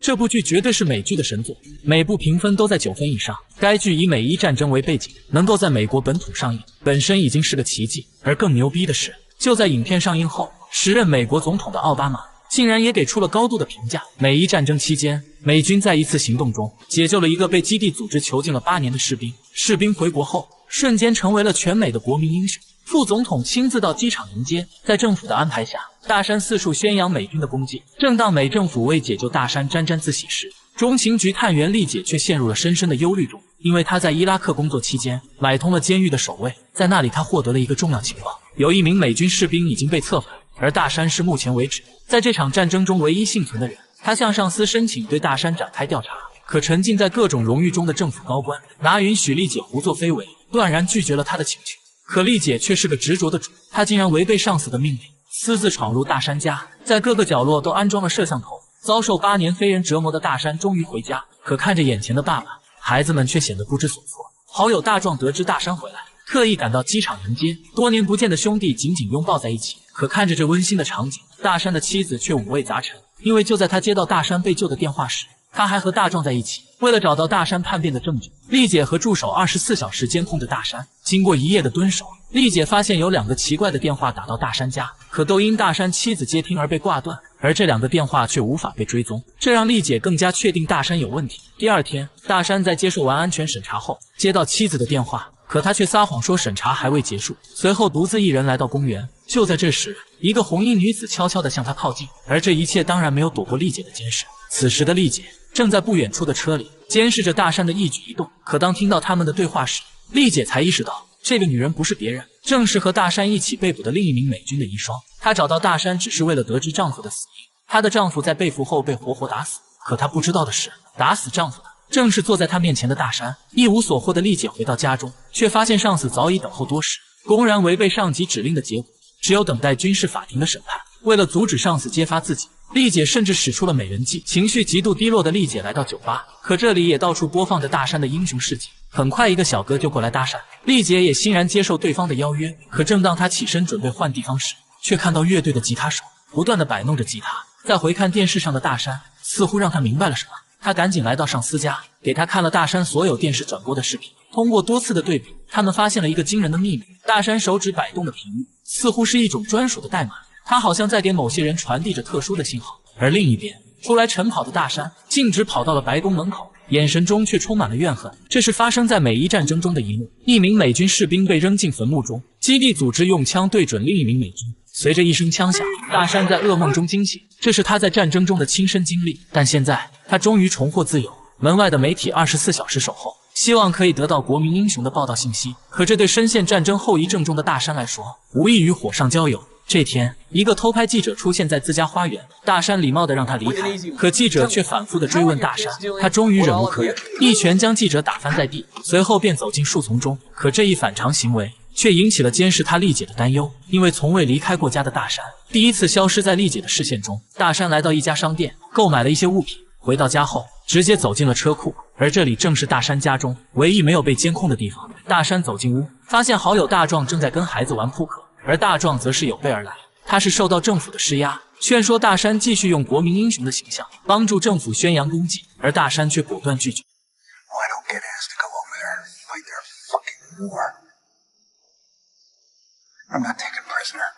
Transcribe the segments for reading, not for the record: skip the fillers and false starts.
这部剧绝对是美剧的神作，每部评分都在9分以上。该剧以美伊战争为背景，能够在美国本土上映，本身已经是个奇迹。而更牛逼的是，就在影片上映后，时任美国总统的奥巴马竟然也给出了高度的评价。美伊战争期间，美军在一次行动中解救了一个被基地组织囚禁了8年的士兵。士兵回国后，瞬间成为了全美的国民英雄。副总统亲自到机场迎接，在政府的安排下，大山四处宣扬美军的功绩。正当美政府为解救大山沾沾自喜时，中情局探员丽姐却陷入了深深的忧虑中，因为她在伊拉克工作期间买通了监狱的守卫，在那里她获得了一个重要情报，有一名美军士兵已经被策反，而大山是目前为止在这场战争中唯一幸存的人。他向上司申请对大山展开调查，可沉浸在各种荣誉中的政府高官哪允许丽姐胡作非为，断然拒绝了他的请求。可丽姐却是个执着的主，她竟然违背上司的命令，私自闯入大山家，在各个角落都安装了摄像头。遭受8年非人折磨的大山终于回家，可看着眼前的爸爸，孩子们却显得不知所措。好友大壮得知大山回来，特意赶到机场迎接，多年不见的兄弟紧紧拥抱在一起。可看着这温馨的场景，大山的妻子却五味杂陈，因为就在他接到大山被救的电话时，他还和大壮在一起。为了找到大山叛变的证据，丽姐和助手24小时监控着大山。经过1夜的蹲守，丽姐发现有2个奇怪的电话打到大山家，可都因大山妻子接听而被挂断，而这2个电话却无法被追踪，这让丽姐更加确定大山有问题。第二天，大山在接受完安全审查后，接到妻子的电话，可他却撒谎说审查还未结束，随后独自一人来到公园。就在这时，一个红衣女子悄悄地向他靠近，而这一切当然没有躲过丽姐的监视。此时的丽姐正在不远处的车里监视着大山的一举一动，可当听到他们的对话时，丽姐才意识到这个女人不是别人，正是和大山一起被捕的另一名美军的遗孀。她找到大山只是为了得知丈夫的死因，她的丈夫在被俘后被活活打死，可她不知道的是，打死丈夫的正是坐在她面前的大山。一无所获的丽姐回到家中，却发现上司早已等候多时，公然违背上级指令的结果只有等待军事法庭的审判。为了阻止上司揭发自己，丽姐甚至使出了美人计。情绪极度低落的丽姐来到酒吧，可这里也到处播放着大山的英雄事迹。很快，一个小哥就过来搭讪，丽姐也欣然接受对方的邀约。可正当她起身准备换地方时，却看到乐队的吉他手不断地摆弄着吉他。再回看电视上的大山，似乎让她明白了什么。她赶紧来到上司家，给他看了大山所有电视转播的视频。通过多次的对比，他们发现了一个惊人的秘密：大山手指摆动的频率似乎是一种专属的代码，他好像在给某些人传递着特殊的信号。而另一边，出来晨跑的大山径直跑到了白宫门口，眼神中却充满了怨恨。这是发生在美伊战争中的一幕，一名美军士兵被扔进坟墓中，基地组织用枪对准另一名美军。随着一声枪响，大山在噩梦中惊醒，这是他在战争中的亲身经历。但现在他终于重获自由。门外的媒体24小时守候，希望可以得到国民英雄的报道信息。可这对深陷战争后遗症中的大山来说，无异于火上浇油。这天，一个偷拍记者出现在自家花园，大山礼貌地让他离开，可记者却反复地追问大山。他终于忍无可忍，一拳将记者打翻在地，随后便走进树丛中。可这一反常行为却引起了监视他丽姐的担忧，因为从未离开过家的大山第一次消失在丽姐的视线中。大山来到一家商店，购买了一些物品，回到家后直接走进了车库，而这里正是大山家中唯一没有被监控的地方。大山走进屋，发现好友大壮正在跟孩子玩扑克，而大壮则是有备而来。他是受到政府的施压，劝说大山继续用国民英雄的形象帮助政府宣扬功绩，而大山却果断拒绝。I don't get asked to go over there and fight their fucking war. I'm not taken prisoner.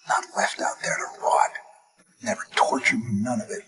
Not left out there to rot. Never tortured me, none of it.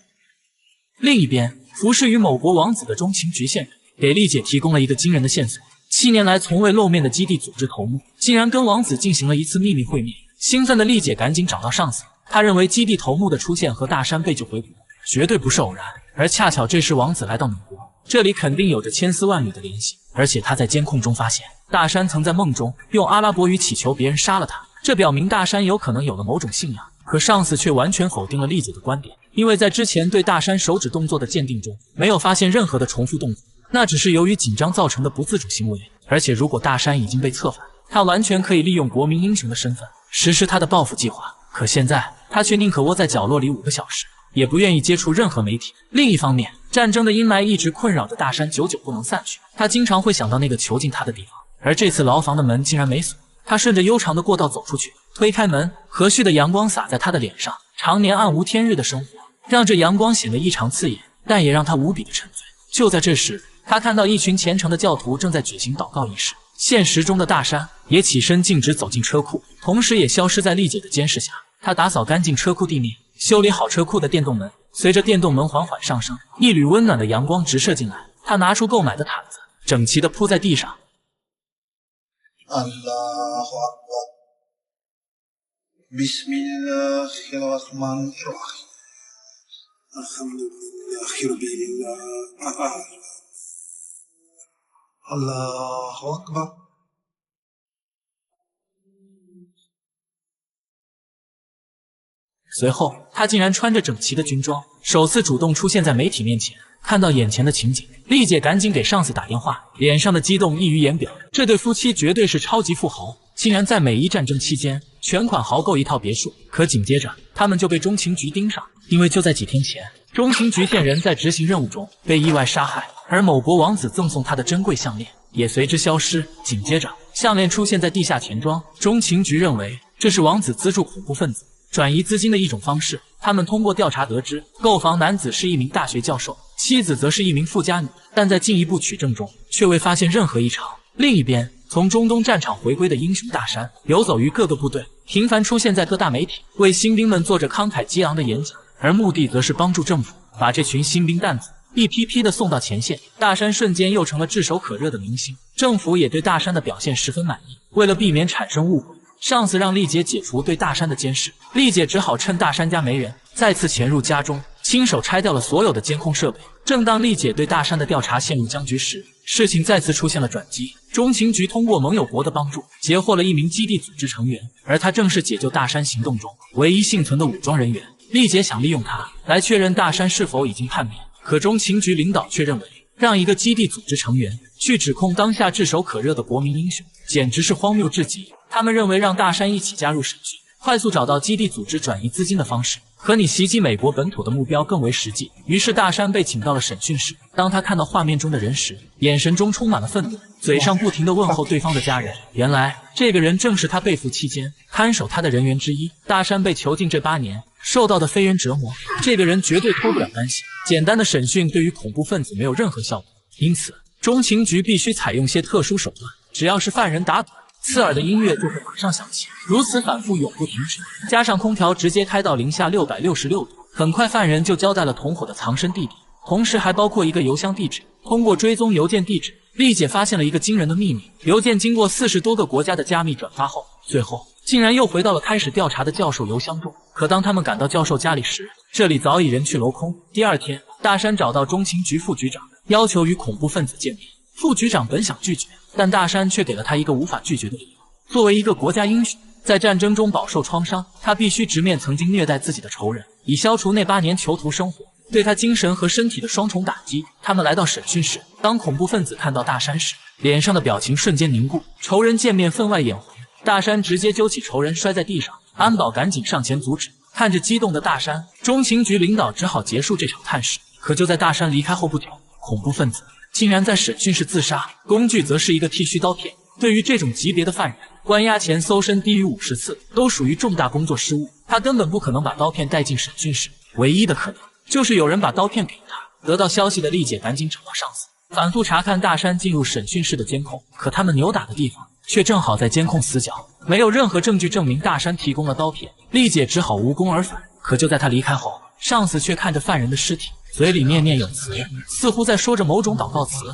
另一边，服侍于某国王子的中情局线人给丽姐提供了一个惊人的线索：7年来从未露面的基地组织头目，竟然跟王子进行了一次秘密会面。兴奋的丽姐赶紧找到上司，她认为基地头目的出现和大山被救回国绝对不是偶然，而恰巧这时王子来到美国，这里肯定有着千丝万缕的联系。而且他在监控中发现，大山曾在梦中用阿拉伯语祈求别人杀了他，这表明大山有可能有了某种信仰。可上司却完全否定了丽姐的观点，因为在之前对大山手指动作的鉴定中，没有发现任何的重复动作，那只是由于紧张造成的不自主行为。而且如果大山已经被策反，他完全可以利用国民英雄的身份实施他的报复计划。可现在他却宁可窝在角落里5个小时，也不愿意接触任何媒体。另一方面，战争的阴霾一直困扰着大山，久久不能散去。他经常会想到那个囚禁他的地方，而这次牢房的门竟然没锁。他顺着悠长的过道走出去，推开门，和煦的阳光洒在他的脸上。常年暗无天日的生活让这阳光显得异常刺眼。但也让他无比的沉醉。就在这时，他看到一群虔诚的教徒正在举行祷告仪式。现实中的大山也起身径直走进车库，同时也消失在丽姐的监视下。他打扫干净车库地面，修理好车库的电动门。随着电动门缓缓上升，一缕温暖的阳光直射进来。他拿出购买的毯子，整齐地铺在地上。Allahu Akbar. Bismillahirrahmanirrahim. Alhamdulillahi Rabbil Alamin. Allahu Akbar. 随后，他竟然穿着整齐的军装，首次主动出现在媒体面前。看到眼前的情景，丽姐赶紧给上司打电话，脸上的激动溢于言表。这对夫妻绝对是超级富豪，竟然在美伊战争期间全款豪购一套别墅。可紧接着，他们就被中情局盯上，因为就在几天前，中情局线人在执行任务中被意外杀害，而某国王子赠送他的珍贵项链也随之消失。紧接着，项链出现在地下钱庄，中情局认为这是王子资助恐怖分子转移资金的一种方式。他们通过调查得知，购房男子是一名大学教授，妻子则是一名富家女，但在进一步取证中却未发现任何异常。另一边，从中东战场回归的英雄大山游走于各个部队，频繁出现在各大媒体，为新兵们做着慷慨激昂的演讲，而目的则是帮助政府把这群新兵蛋子一批批的送到前线。大山瞬间又成了炙手可热的明星，政府也对大山的表现十分满意。为了避免产生误会，上司让丽姐解除对大山的监视，丽姐只好趁大山家没人，再次潜入家中，亲手拆掉了所有的监控设备。正当丽姐对大山的调查陷入僵局时，事情再次出现了转机。中情局通过盟友国的帮助，截获了一名基地组织成员，而他正是解救大山行动中唯一幸存的武装人员。丽姐想利用他来确认大山是否已经叛变，可中情局领导却认为，让一个基地组织成员去指控当下炙手可热的国民英雄，简直是荒谬至极。他们认为让大山一起加入审讯，快速找到基地组织转移资金的方式，可你袭击美国本土的目标更为实际。于是大山被请到了审讯室。当他看到画面中的人时，眼神中充满了愤怒，嘴上不停地问候对方的家人。原来这个人正是他被俘期间看守他的人员之一。大山被囚禁这8年，受到的非人折磨，这个人绝对脱不了干系。简单的审讯对于恐怖分子没有任何效果，因此中情局必须采用些特殊手段，只要是犯人打盹，刺耳的音乐就会马上响起，如此反复永不停止。加上空调直接开到零下666度，很快犯人就交代了同伙的藏身地点，同时还包括一个邮箱地址。通过追踪邮件地址，丽姐发现了一个惊人的秘密：邮件经过40多个国家的加密转发后，最后竟然又回到了开始调查的教授邮箱中。可当他们赶到教授家里时，这里早已人去楼空。第二天，大山找到中情局副局长，要求与恐怖分子见面。副局长本想拒绝，但大山却给了他一个无法拒绝的理由。作为一个国家英雄，在战争中饱受创伤，他必须直面曾经虐待自己的仇人，以消除那8年囚徒生活对他精神和身体的双重打击。他们来到审讯室，当恐怖分子看到大山时，脸上的表情瞬间凝固。仇人见面分外眼红，大山直接揪起仇人摔在地上，安保赶紧上前阻止。看着激动的大山，中情局领导只好结束这场探视。可就在大山离开后不久，恐怖分子竟然在审讯室自杀，工具则是一个剃须刀片。对于这种级别的犯人，关押前搜身低于50次都属于重大工作失误，他根本不可能把刀片带进审讯室，唯一的可能就是有人把刀片给他。得到消息的丽姐赶紧找到上司，反复查看大山进入审讯室的监控，可他们扭打的地方却正好在监控死角，没有任何证据证明大山提供了刀片，丽姐只好无功而返。可就在她离开后，上司却看着犯人的尸体，嘴里念念有词，似乎在说着某种祷告词。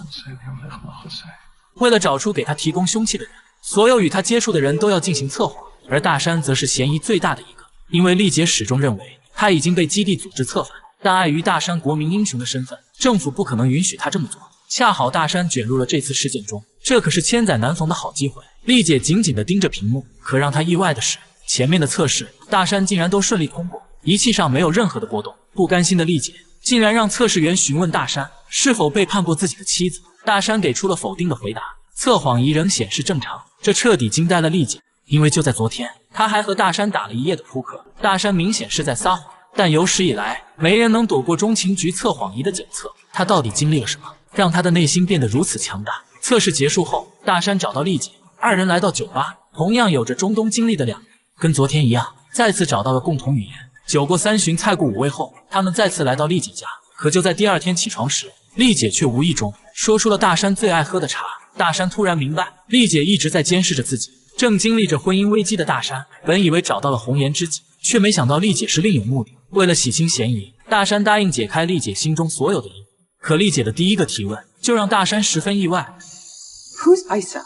为了找出给他提供凶器的人，所有与他接触的人都要进行测谎，而大山则是嫌疑最大的一个，因为丽姐始终认为他已经被基地组织策反，但碍于大山国民英雄的身份，政府不可能允许他这么做。恰好大山卷入了这次事件中，这可是千载难逢的好机会。丽姐紧紧地盯着屏幕，可让她意外的是，前面的测试大山竟然都顺利通过，仪器上没有任何的波动。不甘心的丽姐竟然让测试员询问大山是否背叛过自己的妻子，大山给出了否定的回答，测谎仪仍显示正常。这彻底惊呆了丽姐，因为就在昨天，她还和大山打了一夜的扑克，大山明显是在撒谎。但有史以来，没人能躲过中情局测谎仪的检测。他到底经历了什么，让他的内心变得如此强大？测试结束后，大山找到丽姐，二人来到酒吧，同样有着中东经历的两人，跟昨天一样，再次找到了共同语言。酒过3巡，菜过5味后，他们再次来到丽姐家。可就在第二天起床时，丽姐却无意中说出了大山最爱喝的茶。大山突然明白，丽姐一直在监视着自己。正经历着婚姻危机的大山，本以为找到了红颜知己，却没想到丽姐是另有目的。为了洗清嫌疑，大山答应解开丽姐心中所有的疑惑。可丽姐的第一个提问，就让大山十分意外。Who's Isa？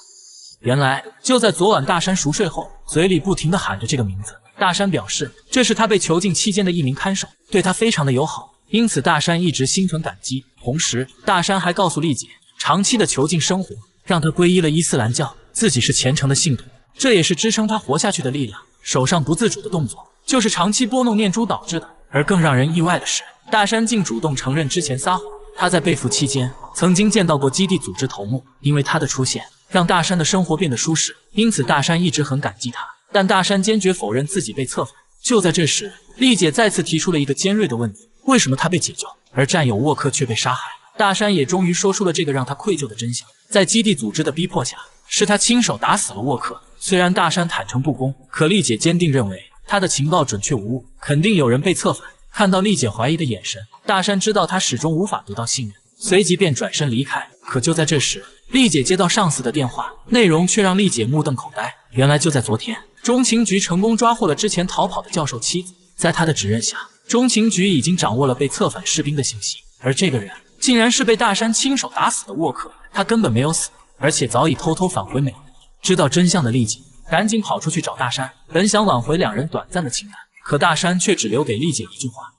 原来就在昨晚大山熟睡后，嘴里不停地喊着这个名字。大山表示，这是他被囚禁期间的一名看守，对他非常的友好，因此大山一直心存感激。同时，大山还告诉丽姐，长期的囚禁生活让他皈依了伊斯兰教，自己是虔诚的信徒，这也是支撑他活下去的力量。手上不自主的动作，就是长期拨弄念珠导致的。而更让人意外的是，大山竟主动承认之前撒谎。他在被俘期间曾经见到过基地组织头目，因为他的出现让大山的生活变得舒适，因此大山一直很感激他。但大山坚决否认自己被策反。就在这时，丽姐再次提出了一个尖锐的问题：为什么他被解救，而战友沃克却被杀害？大山也终于说出了这个让他愧疚的真相。在基地组织的逼迫下，是他亲手打死了沃克。虽然大山坦诚不公，可丽姐坚定认为他的情报准确无误，肯定有人被策反。看到丽姐怀疑的眼神，大山知道她始终无法得到信任，随即便转身离开。可就在这时，丽姐接到上司的电话，内容却让丽姐目瞪口呆。原来就在昨天，中情局成功抓获了之前逃跑的教授妻子。在他的指认下，中情局已经掌握了被策反士兵的信息，而这个人竟然是被大山亲手打死的沃克。他根本没有死，而且早已偷偷返回美国。知道真相的丽姐赶紧跑出去找大山，本想挽回两人短暂的情感，可大山却只留给丽姐一句话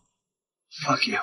Fuck you。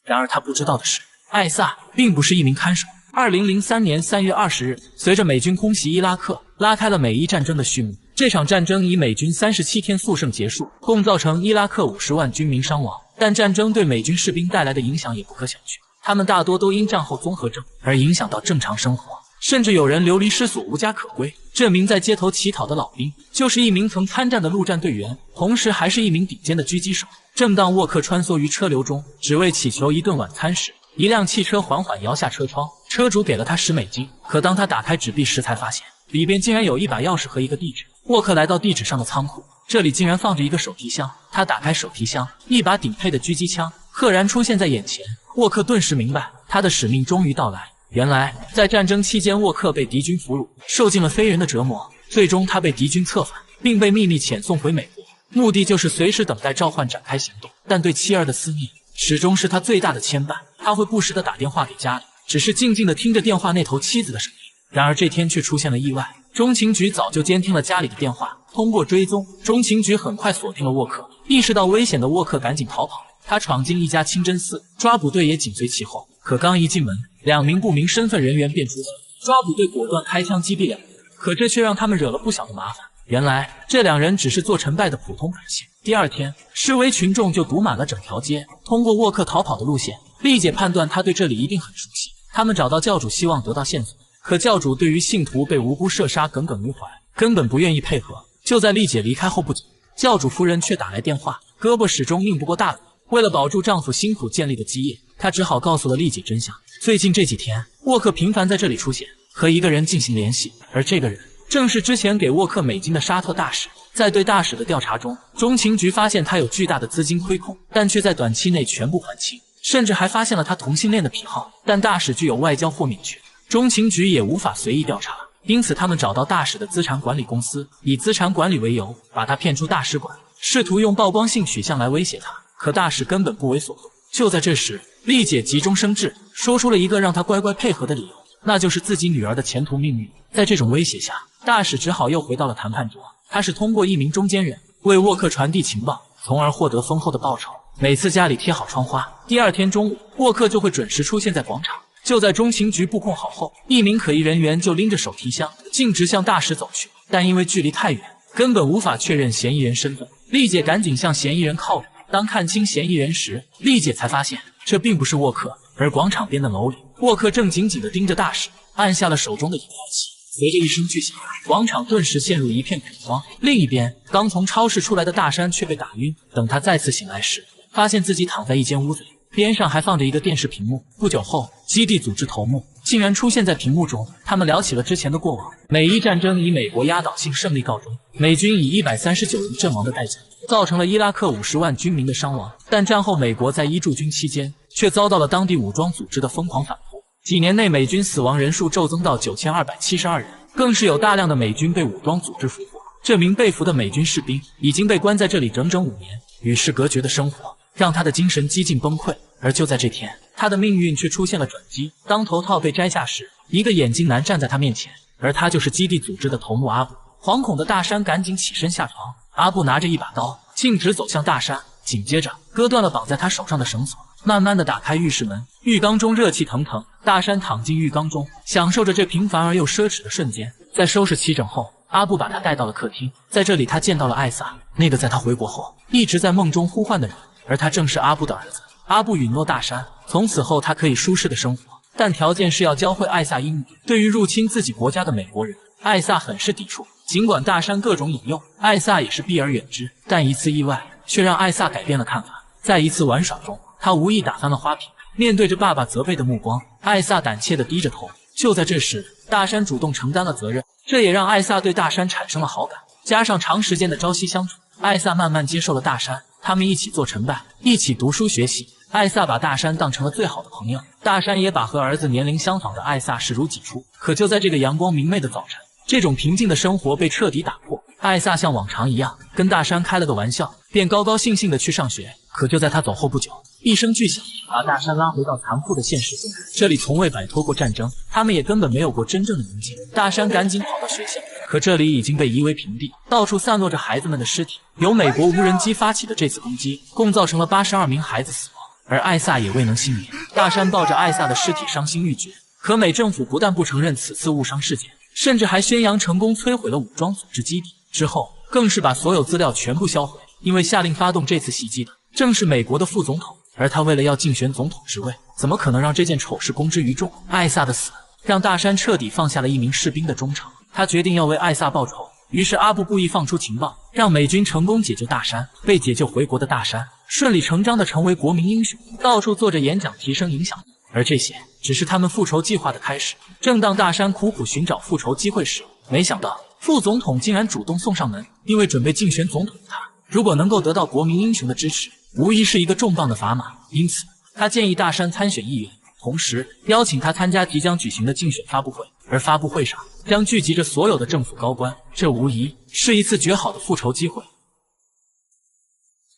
然而他不知道的是，艾萨并不是一名看守。2003年3月20日，随着美军空袭伊拉克，拉开了美伊战争的序幕。这场战争以美军37天速胜结束，共造成伊拉克50万军民伤亡。但战争对美军士兵带来的影响也不可小觑，他们大多都因战后综合症而影响到正常生活，甚至有人流离失所，无家可归。这名在街头乞讨的老兵，就是一名曾参战的陆战队员，同时还是一名顶尖的狙击手。正当沃克穿梭于车流中，只为祈求一顿晚餐时，一辆汽车缓缓摇下车窗，车主给了他10美金。可当他打开纸币时，才发现里边竟然有一把钥匙和一个地址。沃克来到地址上的仓库，这里竟然放着一个手提箱。他打开手提箱，一把顶配的狙击枪赫然出现在眼前。沃克顿时明白，他的使命终于到来。原来，在战争期间，沃克被敌军俘虏，受尽了非人的折磨，最终他被敌军策反，并被秘密遣送回美国，目的就是随时等待召唤展开行动。但对妻儿的思念始终是他最大的牵绊，他会不时地打电话给家里，只是静静地听着电话那头妻子的声音。然而这天却出现了意外，中情局早就监听了家里的电话，通过追踪，中情局很快锁定了沃克。意识到危险的沃克赶紧逃跑，他闯进一家清真寺，抓捕队也紧随其后。可刚一进门，2名不明身份人员便出现，抓捕队果断开枪击毙2人，可这却让他们惹了不小的麻烦。原来这2人只是做成败的普通百姓。第二天，示威群众就堵满了整条街。通过沃克逃跑的路线，丽姐判断他对这里一定很熟悉。他们找到教主，希望得到线索，可教主对于信徒被无辜射杀耿耿于怀，根本不愿意配合。就在丽姐离开后不久，教主夫人却打来电话，胳膊始终拧不过大鼓。为了保住丈夫辛苦建立的基业，她只好告诉了丽姐真相。最近这几天，沃克频繁在这里出现，和一个人进行联系，而这个人正是之前给沃克美金的沙特大使。在对大使的调查中，中情局发现他有巨大的资金亏空，但却在短期内全部还清，甚至还发现了他同性恋的癖好。但大使具有外交豁免权，中情局也无法随意调查，因此他们找到大使的资产管理公司，以资产管理为由，把他骗出大使馆，试图用曝光性取向来威胁他。可大使根本不为所动。就在这时，丽姐急中生智，说出了一个让他乖乖配合的理由，那就是自己女儿的前途命运。在这种威胁下，大使只好又回到了谈判桌。他是通过一名中间人为沃克传递情报，从而获得丰厚的报酬。每次家里贴好窗花，第二天中午，沃克就会准时出现在广场。就在中情局布控好后，一名可疑人员就拎着手提箱径直向大使走去，但因为距离太远，根本无法确认嫌疑人身份。丽姐赶紧向嫌疑人靠拢，当看清嫌疑人时，丽姐才发现这并不是沃克，而广场边的楼里，沃克正紧紧地盯着大使，按下了手中的引爆器。随着一声巨响，广场顿时陷入一片恐慌。另一边，刚从超市出来的大山却被打晕。等他再次醒来时，发现自己躺在一间屋子里，边上还放着一个电视屏幕。不久后，基地组织头目竟然出现在屏幕中，他们聊起了之前的过往。美伊战争以美国压倒性胜利告终，美军以139人阵亡的代价造成了伊拉克50万军民的伤亡。但战后美国在伊驻军期间，却遭到了当地武装组织的疯狂反扑。几年内，美军死亡人数骤增到9272人，更是有大量的美军被武装组织俘获。这名被俘的美军士兵已经被关在这里整整5年，与世隔绝的生活让他的精神几近崩溃。而就在这天，他的命运却出现了转机。当头套被摘下时，一个眼镜男站在他面前，而他就是基地组织的头目阿布。惶恐的大山赶紧起身下床，阿布拿着一把刀，径直走向大山，紧接着割断了绑在他手上的绳索，慢慢的打开浴室门。浴缸中热气腾腾，大山躺进浴缸中，享受着这平凡而又奢侈的瞬间。在收拾齐整后，阿布把他带到了客厅，在这里他见到了艾萨，那个在他回国后一直在梦中呼唤的人，而他正是阿布的儿子。阿布允诺大山，从此后他可以舒适的生活，但条件是要教会艾萨英语。对于入侵自己国家的美国人，艾萨很是抵触，尽管大山各种引诱，艾萨也是避而远之。但一次意外却让艾萨改变了看法。在一次玩耍中，他无意打翻了花瓶，面对着爸爸责备的目光，艾萨胆怯地低着头。就在这时，大山主动承担了责任，这也让艾萨对大山产生了好感。加上长时间的朝夕相处，艾萨慢慢接受了大山，他们一起做晨拜，一起读书学习。艾萨把大山当成了最好的朋友，大山也把和儿子年龄相仿的艾萨视如己出。可就在这个阳光明媚的早晨，这种平静的生活被彻底打破。艾萨像往常一样跟大山开了个玩笑，便高高兴兴地去上学。可就在他走后不久，一声巨响把大山拉回到残酷的现实中。这里从未摆脱过战争，他们也根本没有过真正的宁静。大山赶紧跑到学校，可这里已经被夷为平地，到处散落着孩子们的尸体。由美国无人机发起的这次攻击，共造成了82名孩子死亡，而艾萨也未能幸免。大山抱着艾萨的尸体伤心欲绝，可美政府不但不承认此次误伤事件，甚至还宣扬成功摧毁了武装组织基地，之后更是把所有资料全部销毁。因为下令发动这次袭击的正是美国的副总统，而他为了要竞选总统职位，怎么可能让这件丑事公之于众？艾萨的死让大山彻底放下了一名士兵的忠诚，他决定要为艾萨报仇。于是阿布故意放出情报，让美军成功解救大山。被解救回国的大山顺理成章地成为国民英雄，到处做着演讲提升影响力。而这些只是他们复仇计划的开始。正当大山苦苦寻找复仇机会时，没想到副总统竟然主动送上门。因为准备竞选总统的他，如果能够得到国民英雄的支持，无疑是一个重磅的砝码。因此他建议大山参选议员，同时邀请他参加即将举行的竞选发布会。而发布会上将聚集着所有的政府高官，这无疑是一次绝好的复仇机会。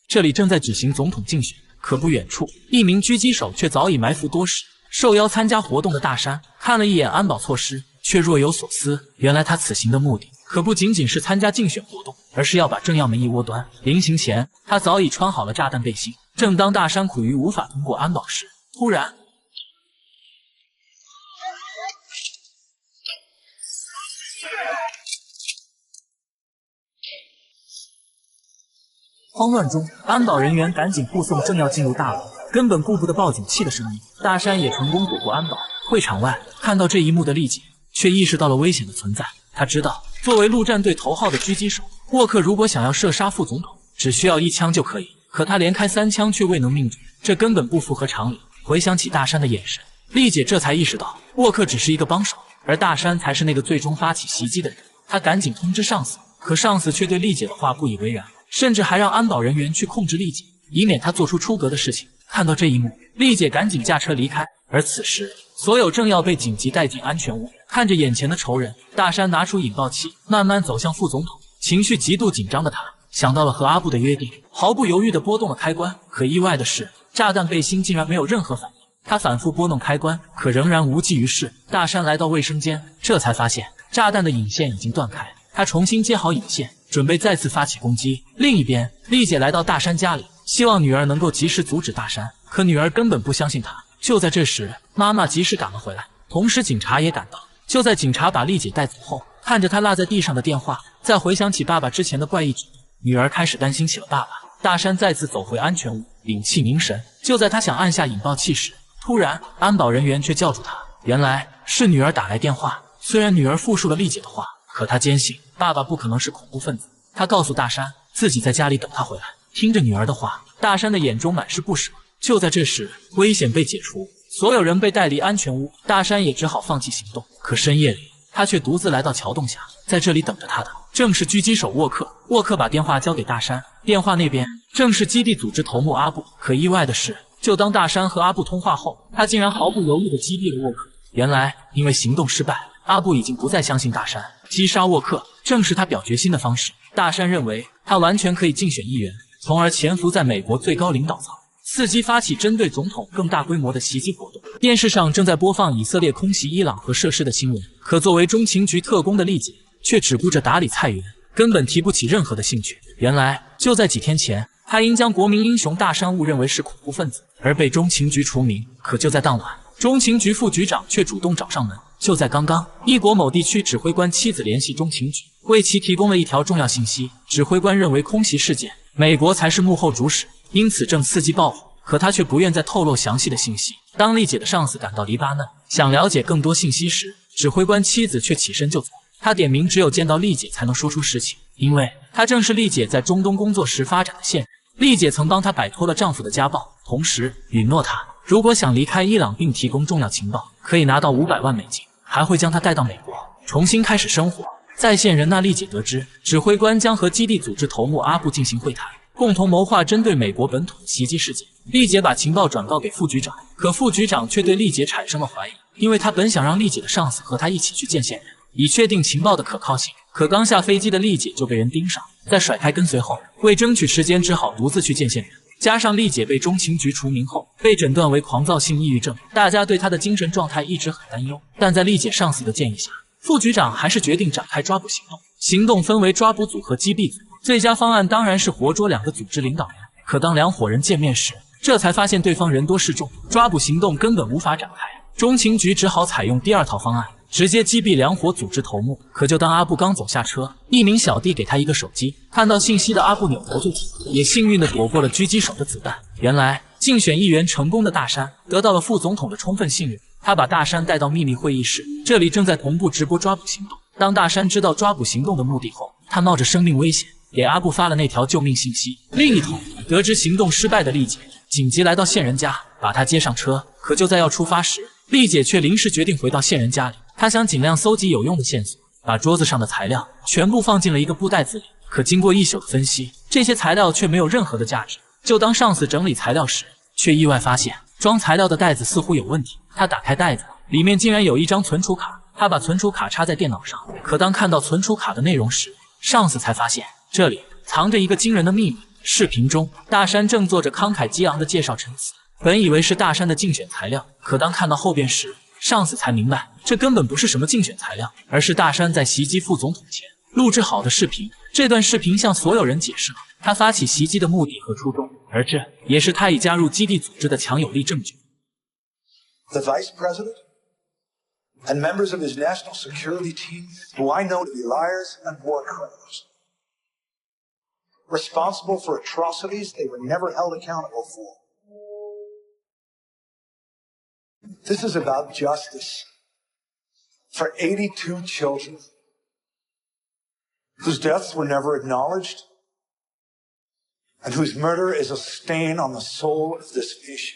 这里正在举行总统竞选，可不远处一名狙击手却早已埋伏多时。受邀参加活动的大山看了一眼安保措施，却若有所思。原来他此行的目的可不仅仅是参加竞选活动，而是要把政要们一窝端。临行前，他早已穿好了炸弹背心。正当大山苦于无法通过安保时，突然慌乱中，安保人员赶紧护送正要进入大楼，根本顾不得报警器的声音。大山也成功躲过安保。会场外看到这一幕的丽姐却意识到了危险的存在。他知道，作为陆战队头号的狙击手，沃克如果想要射杀副总统，只需要1枪就可以。可他连开3枪却未能命中，这根本不符合常理。回想起大山的眼神，丽姐这才意识到沃克只是一个帮手，而大山才是那个最终发起袭击的人。他赶紧通知上司，可上司却对丽姐的话不以为然，甚至还让安保人员去控制丽姐，以免她做出出格的事情。看到这一幕，丽姐赶紧驾车离开。而此时，所有政要被紧急带进安全屋。看着眼前的仇人，大山拿出引爆器，慢慢走向副总统。情绪极度紧张的他想到了和阿布的约定，毫不犹豫地拨动了开关。可意外的是，炸弹背心竟然没有任何反应。他反复拨弄开关，可仍然无济于事。大山来到卫生间，这才发现炸弹的引线已经断开。他重新接好引线，准备再次发起攻击。另一边，丽姐来到大山家里，希望女儿能够及时阻止大山，可女儿根本不相信她。就在这时，妈妈及时赶了回来，同时警察也赶到。就在警察把丽姐带走后，看着她落在地上的电话，再回想起爸爸之前的怪异举动，女儿开始担心起了爸爸。大山再次走回安全屋，屏气凝神。就在他想按下引爆器时，突然安保人员却叫住他，原来是女儿打来电话。虽然女儿复述了丽姐的话，可他坚信爸爸不可能是恐怖分子。他告诉大山自己在家里等他回来。听着女儿的话，大山的眼中满是不舍。就在这时，危险被解除，所有人被带离安全屋，大山也只好放弃行动。可深夜里，他却独自来到桥洞下，在这里等着他的正是狙击手沃克。沃克把电话交给大山，电话那边正是基地组织头目阿布。可意外的是，就当大山和阿布通话后，他竟然毫不犹豫地击毙了沃克。原来，因为行动失败，阿布已经不再相信大山，击杀沃克正是他表决心的方式。大山认为他完全可以竞选议员，从而潜伏在美国最高领导层，伺机发起针对总统更大规模的袭击活动。电视上正在播放以色列空袭伊朗核设施的新闻，可作为中情局特工的丽姐却只顾着打理菜园，根本提不起任何的兴趣。原来就在几天前，他因将国民英雄大山误认为是恐怖分子而被中情局除名。可就在当晚，中情局副局长却主动找上门。就在刚刚，一国某地区指挥官妻子联系中情局，为其提供了一条重要信息。指挥官认为空袭事件美国才是幕后主使，因此正伺机报复。可他却不愿再透露详细的信息。当丽姐的上司赶到黎巴嫩，想了解更多信息时，指挥官妻子却起身就走。他点名只有见到丽姐才能说出实情，因为她正是丽姐在中东工作时发展的线人。丽姐曾帮她摆脱了丈夫的家暴，同时允诺她如果想离开伊朗并提供重要情报，可以拿到500万美金，还会将她带到美国重新开始生活。在线人那丽姐得知，指挥官将和基地组织头目阿布进行会谈，共同谋划针对美国本土袭击事件。丽姐把情报转告给副局长，可副局长却对丽姐产生了怀疑，因为他本想让丽姐的上司和他一起去见线人，以确定情报的可靠性。可刚下飞机的丽姐就被人盯上，在甩开跟随后，为争取时间，只好独自去见线人。加上丽姐被中情局除名后，被诊断为狂躁性抑郁症，大家对她的精神状态一直很担忧。但在丽姐上司的建议下，副局长还是决定展开抓捕行动。行动分为抓捕组和击毙组，最佳方案当然是活捉2个组织领导人。可当2伙人见面时，这才发现对方人多势众，抓捕行动根本无法展开。中情局只好采用第2套方案，直接击毙2伙组织头目。可就当阿布刚走下车，一名小弟给他一个手机，看到信息的阿布扭头就走，也幸运地躲过了狙击手的子弹。原来竞选议员成功的大山得到了副总统的充分信任，他把大山带到秘密会议室，这里正在同步直播抓捕行动。当大山知道抓捕行动的目的后，他冒着生命危险给阿布发了那条救命信息。另一头，得知行动失败的丽姐紧急来到线人家，把他接上车。可就在要出发时，丽姐却临时决定回到线人家里。她想尽量搜集有用的线索，把桌子上的材料全部放进了一个布袋子里。可经过一宿的分析，这些材料却没有任何的价值。就当上司整理材料时，却意外发现装材料的袋子似乎有问题。他打开袋子，里面竟然有一张存储卡。他把存储卡插在电脑上，可当看到存储卡的内容时，上司才发现这里藏着一个惊人的秘密。视频中，大山正做着慷慨激昂的介绍陈词，本以为是大山的竞选材料，可当看到后边时，上司才明白这根本不是什么竞选材料，而是大山在袭击副总统前录制好的视频。这段视频向所有人解释了他发起袭击的目的和初衷，而这也是他已加入基地组织的强有力证据。 The vice president and members of his national security team, who I know to be liars and war criminals, responsible for atrocities they were never held accountable for. This is about justice for 82 children whose deaths were never acknowledged and whose murder is a stain on the soul of this nation.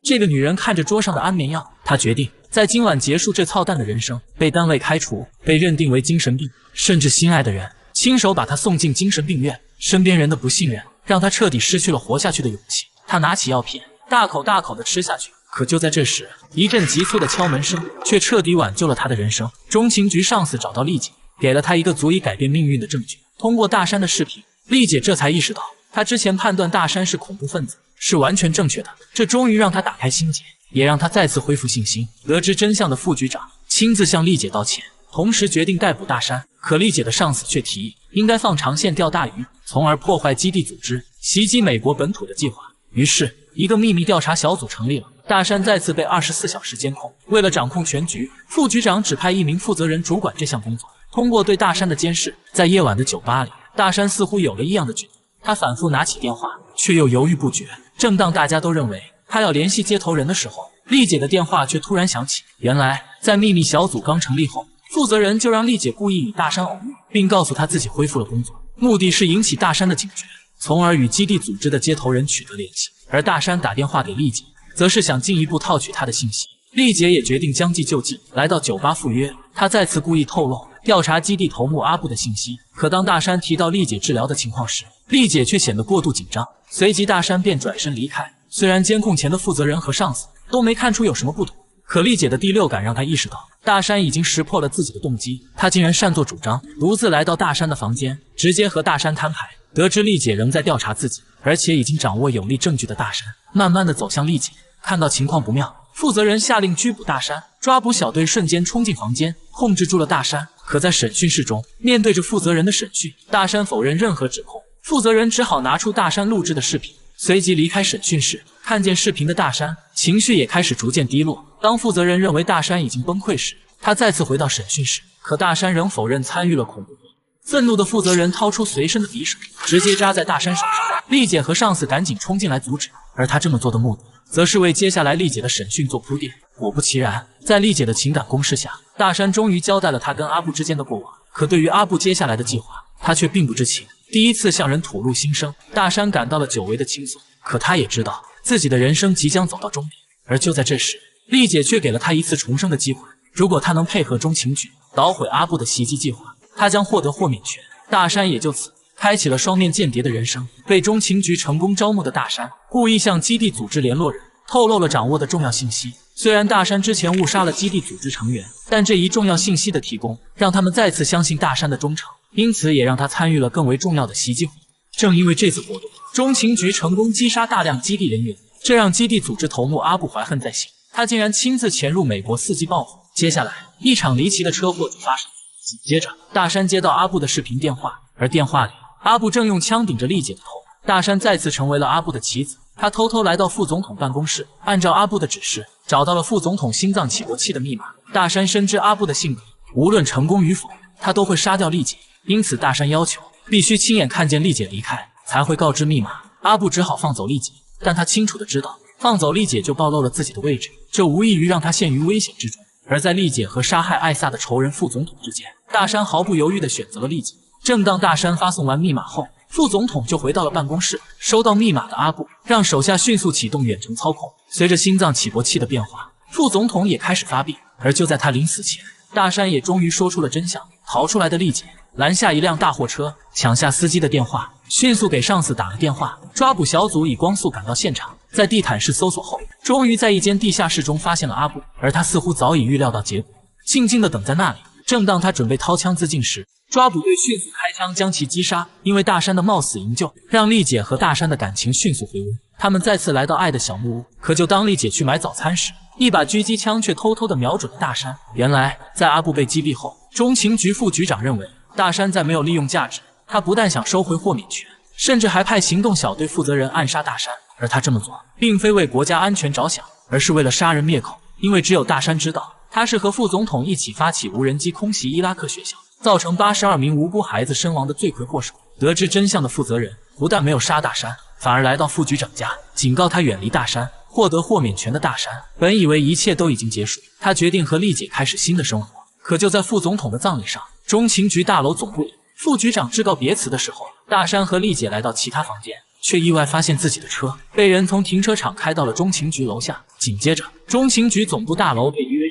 这个女人看着桌上的安眠药，她决定在今晚结束这操蛋的人生。被单位开除，被认定为精神病，甚至心爱的人亲手把她送进精神病院。身边人的不信任让她彻底失去了活下去的勇气。她拿起药片，大口大口地吃下去。可就在这时，一阵急促的敲门声却彻底挽救了她的人生。中情局上司找到丽姐，给了她一个足以改变命运的证据。通过大山的视频，丽姐这才意识到，她之前判断大山是恐怖分子是完全正确的。这终于让她打开心结，也让她再次恢复信心。得知真相的副局长亲自向丽姐道歉，同时决定逮捕大山。可丽姐的上司却提议应该放长线钓大鱼，从而破坏基地组织袭击美国本土的计划。于是一个秘密调查小组成立了，大山再次被24小时监控。为了掌控全局，副局长指派一名负责人主管这项工作。通过对大山的监视，在夜晚的酒吧里，大山似乎有了异样的举动。他反复拿起电话，却又犹豫不决。正当大家都认为他要联系接头人的时候，丽姐的电话却突然响起。原来在秘密小组刚成立后，负责人就让丽姐故意与大山偶遇，并告诉他自己恢复了工作，目的是引起大山的警觉，从而与基地组织的接头人取得联系。而大山打电话给丽姐，则是想进一步套取她的信息。丽姐也决定将计就计，来到酒吧赴约。她再次故意透露调查基地头目阿布的信息，可当大山提到丽姐治疗的情况时，丽姐却显得过度紧张，随即大山便转身离开。虽然监控前的负责人和上司都没看出有什么不妥，可丽姐的第六感让她意识到大山已经识破了自己的动机。她竟然擅作主张，独自来到大山的房间，直接和大山摊牌。得知丽姐仍在调查自己，而且已经掌握有力证据的大山，慢慢的走向丽姐。看到情况不妙，负责人下令拘捕大山，抓捕小队瞬间冲进房间，控制住了大山。可在审讯室中，面对着负责人的审讯，大山否认任何指控，负责人只好拿出大山录制的视频，随即离开审讯室。看见视频的大山情绪也开始逐渐低落。当负责人认为大山已经崩溃时，他再次回到审讯室，可大山仍否认参与了恐怖活动。愤怒的负责人掏出随身的匕首，直接扎在大山手上。丽姐和上司赶紧冲进来阻止，而他这么做的目的则是为接下来丽姐的审讯做铺垫。果不其然，在丽姐的情感攻势下，大山终于交代了他跟阿布之间的过往。可对于阿布接下来的计划，他却并不知情。第一次向人吐露心声，大山感到了久违的轻松。可他也知道自己的人生即将走到终点。而就在这时，丽姐却给了他一次重生的机会。如果他能配合中情局捣毁阿布的袭击计划，他将获得豁免权。大山也就此开启了双面间谍的人生。被中情局成功招募的大山，故意向基地组织联络人透露了掌握的重要信息。虽然大山之前误杀了基地组织成员，但这一重要信息的提供，让他们再次相信大山的忠诚，因此也让他参与了更为重要的袭击活动。正因为这次活动，中情局成功击杀大量基地人员，这让基地组织头目阿布怀恨在心，他竟然亲自潜入美国伺机报复。接下来，一场离奇的车祸就发生了。紧接着，大山接到阿布的视频电话，而电话里，阿布正用枪顶着丽姐的头。大山再次成为了阿布的棋子，他偷偷来到副总统办公室，按照阿布的指示，找到了副总统心脏起搏器的密码。大山深知阿布的性格，无论成功与否，他都会杀掉丽姐，因此大山要求必须亲眼看见丽姐离开，才会告知密码。阿布只好放走丽姐，但他清楚的知道，放走丽姐就暴露了自己的位置，这无异于让他陷于危险之中。而在丽姐和杀害艾萨的仇人副总统之间，大山毫不犹豫地选择了丽姐。正当大山发送完密码后，副总统就回到了办公室。收到密码的阿布让手下迅速启动远程操控，随着心脏起搏器的变化，副总统也开始发病。而就在他临死前，大山也终于说出了真相。逃出来的丽姐拦下一辆大货车，抢下司机的电话，迅速给上司打了电话。抓捕小组以光速赶到现场，在地毯式搜索后，终于在一间地下室中发现了阿布。而他似乎早已预料到结果，静静地等在那里。正当他准备掏枪自尽时，抓捕队迅速开枪将其击杀。因为大山的冒死营救，让丽姐和大山的感情迅速回温。他们再次来到爱的小木屋，可就当丽姐去买早餐时，一把狙击枪却偷偷地瞄准了大山。原来，在阿布被击毙后，中情局副局长认为大山再没有利用价值，他不但想收回豁免权，甚至还派行动小队负责人暗杀大山。而他这么做，并非为国家安全着想，而是为了杀人灭口。因为只有大山知道，他是和副总统一起发起无人机空袭伊拉克学校，造成82名无辜孩子身亡的罪魁祸首。得知真相的负责人不但没有杀大山，反而来到副局长家，警告他远离大山。获得豁免权的大山本以为一切都已经结束，他决定和丽姐开始新的生活。可就在副总统的葬礼上，中情局大楼总部里，副局长致告别辞的时候，大山和丽姐来到其他房间，却意外发现自己的车被人从停车场开到了中情局楼下。紧接着，中情局总部大楼被约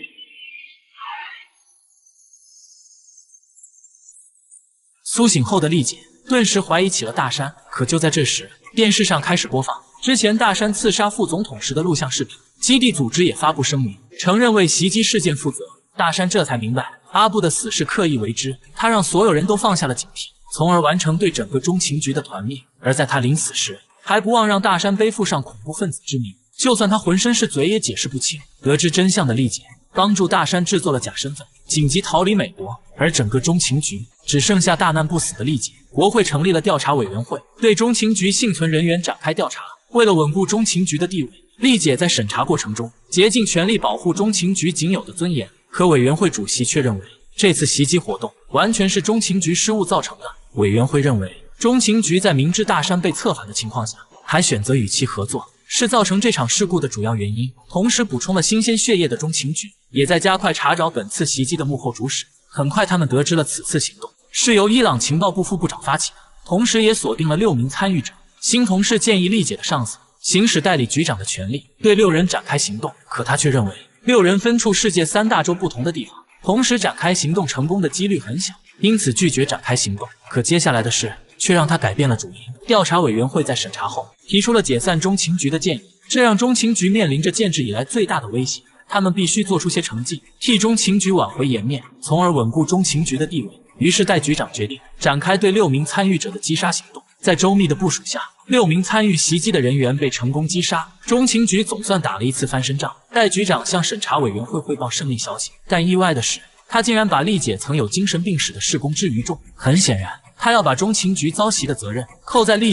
苏醒后的丽姐顿时怀疑起了大山。可就在这时，电视上开始播放之前大山刺杀副总统时的录像视频，基地组织也发布声明，承认为袭击事件负责。大山这才明白阿布的死是刻意为之，他让所有人都放下了警惕，从而完成对整个中情局的团灭。而在他临死时，还不忘让大山背负上恐怖分子之名，就算他浑身是嘴也解释不清。得知真相的丽姐帮助大山制作了假身份，紧急逃离美国。而整个中情局只剩下大难不死的丽姐。国会成立了调查委员会，对中情局幸存人员展开调查。为了稳固中情局的地位，丽姐在审查过程中竭尽全力保护中情局仅有的尊严。可委员会主席却认为，这次袭击活动完全是中情局失误造成的。委员会认为，中情局在明知大山被策反的情况下，还选择与其合作，是造成这场事故的主要原因。同时补充了新鲜血液的中情局也在加快查找本次袭击的幕后主使。很快他们得知了此次行动是由伊朗情报部副部长发起的，同时也锁定了6名参与者。新同事建议丽姐的上司行使代理局长的权利，对6人展开行动。可他却认为6人分处世界3大洲不同的地方，同时展开行动成功的几率很小。因此拒绝展开行动。可接下来的事却让他改变了主意。调查委员会在审查后提出了解散中情局的建议，这让中情局面临着建制以来最大的威胁。他们必须做出些成绩，替中情局挽回颜面，从而稳固中情局的地位。于是戴局长决定展开对6名参与者的击杀行动。在周密的部署下，6名参与袭击的人员被成功击杀，中情局总算打了一次翻身仗。戴局长向审查委员会汇报胜利消息，但意外的是，他竟然把丽姐曾有精神病史的事公之于众。很显然，他要把中情局遭袭的责任扣在丽